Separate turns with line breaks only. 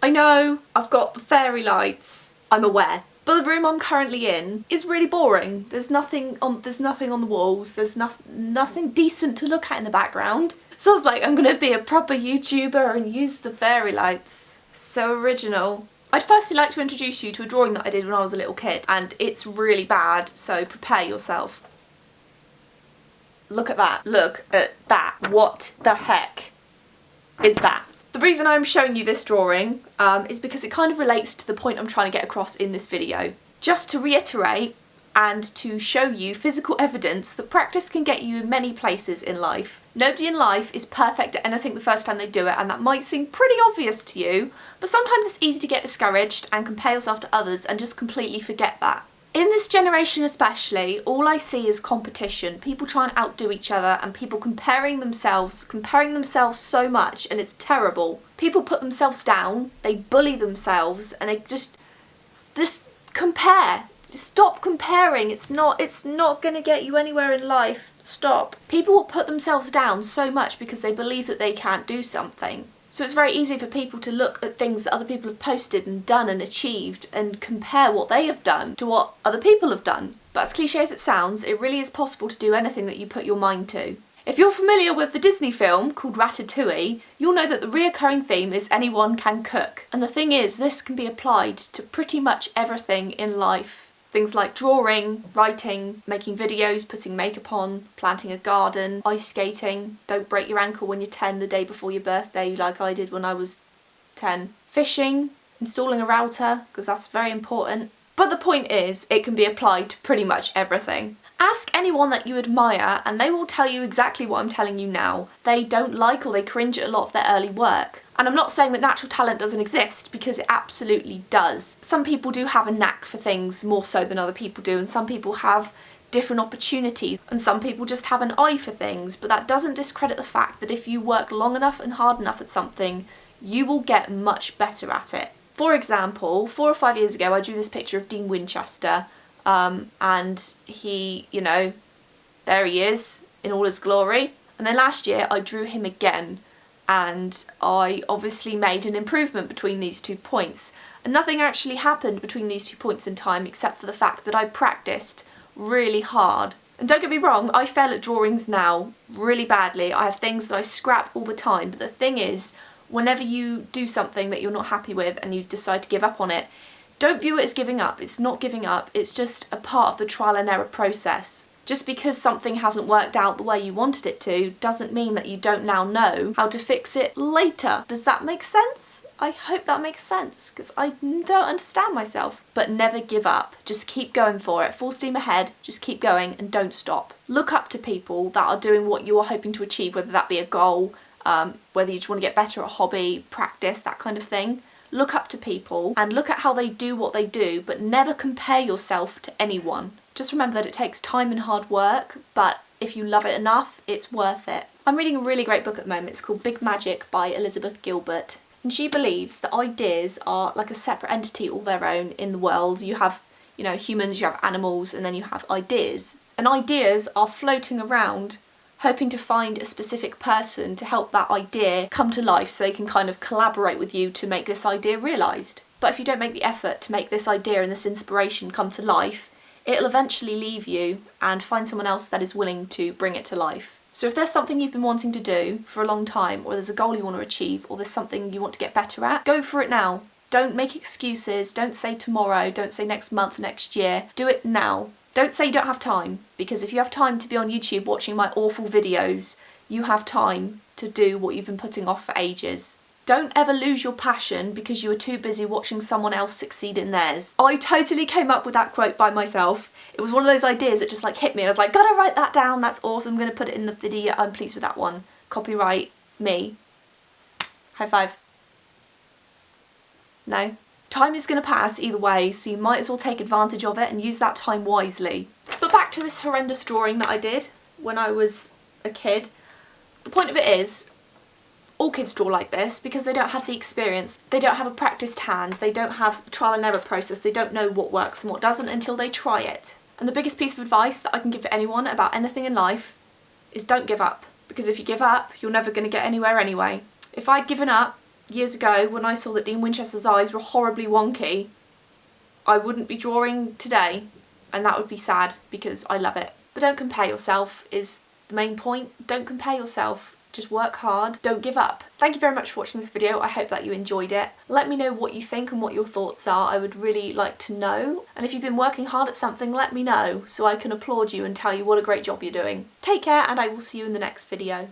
I know, I've got the fairy lights, I'm aware. But the room I'm currently in is really boring. There's nothing on the walls, there's nothing decent to look at in the background. So I was like, I'm gonna be a proper YouTuber and use the fairy lights. So original. I'd firstly like to introduce you to a drawing that I did when I was a little kid, and it's really bad, so prepare yourself. Look at that. Look at that. What the heck is that? The reason I'm showing you this drawing is because it kind of relates to the point I'm trying to get across in this video. Just to reiterate and to show you physical evidence that practice can get you in many places in life. Nobody in life is perfect at anything the first time they do it, and that might seem pretty obvious to you, but sometimes it's easy to get discouraged and compare yourself to others and just completely forget that. In this generation especially, all I see is competition. People trying to outdo each other and people comparing themselves so much, and it's terrible. People put themselves down, they bully themselves, and they just compare. Stop comparing. It's not gonna get you anywhere in life. Stop. People will put themselves down so much because they believe that they can't do something. So it's very easy for people to look at things that other people have posted and done and achieved and compare what they have done to what other people have done. But as cliche as it sounds, it really is possible to do anything that you put your mind to. If you're familiar with the Disney film called Ratatouille, you'll know that the reoccurring theme is anyone can cook. And the thing is, this can be applied to pretty much everything in life. Things like drawing, writing, making videos, putting makeup on, planting a garden, ice skating, don't break your ankle when you're 10 the day before your birthday like I did when I was 10, fishing, installing a router, because that's very important. But the point is, it can be applied to pretty much everything. Ask anyone that you admire and they will tell you exactly what I'm telling you now. They don't like or they cringe at a lot of their early work. And I'm not saying that natural talent doesn't exist, because it absolutely does. Some people do have a knack for things more so than other people do, and some people have different opportunities, and some people just have an eye for things, but that doesn't discredit the fact that if you work long enough and hard enough at something, you will get much better at it. For example, 4 or 5 years ago I drew this picture of Dean Winchester, and he, you know, there he is in all his glory. And then last year I drew him again, and I obviously made an improvement between these 2 points. And nothing actually happened between these 2 points in time except for the fact that I practiced really hard. And don't get me wrong, I fail at drawings now really badly. I have things that I scrap all the time, but the thing is, whenever you do something that you're not happy with and you decide to give up on it, don't view it as giving up. It's not giving up, it's just a part of the trial and error process. Just because something hasn't worked out the way you wanted it to doesn't mean that you don't now know how to fix it later. Does that make sense? I hope that makes sense, because I don't understand myself. But never give up. Just keep going for it. Full steam ahead, just keep going and don't stop. Look up to people that are doing what you are hoping to achieve, whether that be a goal, whether you just want to get better at a hobby, practice, that kind of thing. Look up to people and look at how they do what they do, but never compare yourself to anyone. Just remember that it takes time and hard work, but if you love it enough, it's worth it. I'm reading a really great book at the moment. It's called Big Magic by Elizabeth Gilbert. And she believes that ideas are like a separate entity all their own in the world. You have, you know, humans, you have animals, and then you have ideas. And ideas are floating around hoping to find a specific person to help that idea come to life so they can kind of collaborate with you to make this idea realised. But if you don't make the effort to make this idea and this inspiration come to life, it'll eventually leave you and find someone else that is willing to bring it to life. So if there's something you've been wanting to do for a long time, or there's a goal you want to achieve, or there's something you want to get better at, go for it now. Don't make excuses, don't say tomorrow, don't say next month, next year. Do it now. Don't say you don't have time, because if you have time to be on YouTube watching my awful videos, you have time to do what you've been putting off for ages. Don't ever lose your passion because you are too busy watching someone else succeed in theirs. I totally came up with that quote by myself. It was one of those ideas that just like hit me and I was like, gotta write that down, that's awesome, I'm gonna put it in the video, I'm pleased with that one. Copyright me. High five. No. Time is going to pass either way, so you might as well take advantage of it and use that time wisely. But back to this horrendous drawing that I did when I was a kid. The point of it is, all kids draw like this because they don't have the experience, they don't have a practiced hand, they don't have a trial and error process, they don't know what works and what doesn't until they try it. And the biggest piece of advice that I can give to anyone about anything in life is don't give up. Because if you give up, you're never going to get anywhere anyway. If I'd given up, years ago when I saw that Dean Winchester's eyes were horribly wonky, I wouldn't be drawing today, and that would be sad because I love it. But don't compare yourself is the main point. Don't compare yourself. Just work hard, don't give up. Thank you very much for watching this video. I hope that you enjoyed it. Let me know what you think and what your thoughts are. I would really like to know. And if you've been working hard at something, let me know so I can applaud you and tell you what a great job you're doing. Take care, and I will see you in the next video.